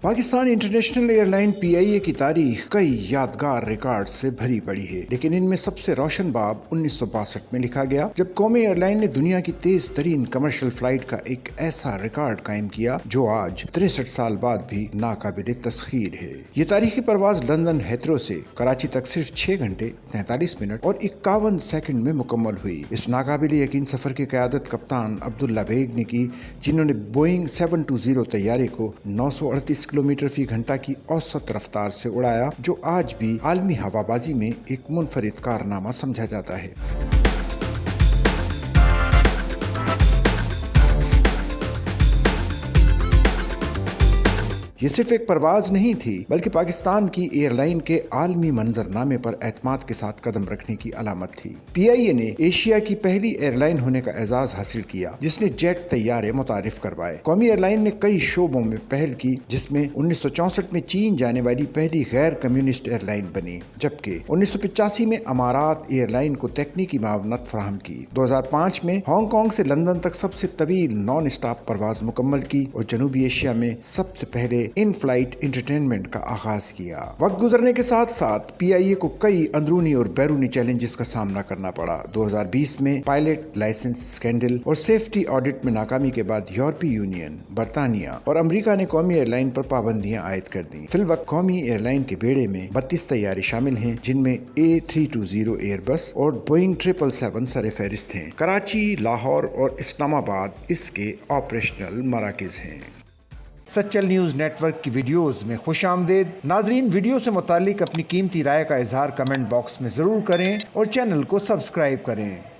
Pakistan international airline PIA की तारीख कई यादगार रिकॉर्ड से भरी पड़ी है, लेकिन इनमें सबसे रोशन बाब 1962 में लिखा गया, जब कौमी एयरलाइन ने दुनिया की तेज तरीन कमर्शियल फ्लाइट का एक ऐसा रिकॉर्ड कायम किया जो आज 63 साल बाद भी नाकाबिले तस्खीर है। ये तारीखी परवाज लंदन हेथरो से कराची तक सिर्फ 6 घंटे 43 मिनट और 51 सेकंड में मुकम्मल हुई। इस नाकाबिले यकीन सफर की क़यादत कप्तान अब्दुल्ला बेग ने की, जिन्होंने बोइंग 720 तैयारे को 938 किलोमीटर फी घंटा की औसत रफ्तार से उड़ाया, जो आज भी आलमी हवाबाजी में एक मुनफरिद कारनामा समझा जाता है। ये सिर्फ एक परवाज नहीं थी, बल्कि पाकिस्तान की एयरलाइन के आलमी मंजरनामे पर एतमाद के साथ कदम रखने की अलामत थी। PIA ने एशिया की पहली एयरलाइन होने का एजाज हासिल किया, जिसने जेट तैयारे मुतारिफ करवाए। कौमी एयरलाइन ने कई शोबों में पहल की, जिसमें 1964 में चीन जाने वाली पहली गैर कम्युनिस्ट एयरलाइन बनी, जबकि 1985 में अमारात एयरलाइन को तकनीकी मावनत फराहम की। 2005 में हांगकांग से लंदन तक सबसे तवील नॉन स्टॉप परवाज मुकम्मल की और जनूबी एशिया में सबसे पहले इन फ्लाइट एंटरटेनमेंट का आगाज किया। वक्त गुजरने के साथ साथ PIA को कई अंदरूनी और बैरूनी चैलेंजेस का सामना करना पड़ा। 2020 में पायलट लाइसेंस स्कैंडल और सेफ्टी ऑडिट में नाकामी के बाद यूरोपीय यूनियन, बरतानिया और अमेरिका ने कौमी एयरलाइन पर पाबंदियां आयद कर दी। फिलवक्त कौमी एयरलाइन के बेड़े में 32 तैयारे शामिल हैं, जिनमें A320 एयरबस और बोइंग 777 सर-ए-फहरिस्त हैं। कराची, लाहौर और इस्लामाबाद इसके ऑपरेशनल मराकज हैं। सच्चल न्यूज़ नेटवर्क की वीडियोस में खुशामदीद। नाजरीन, वीडियो से मुतालिक अपनी कीमती राय का इजहार कमेंट बॉक्स में ज़रूर करें और चैनल को सब्सक्राइब करें।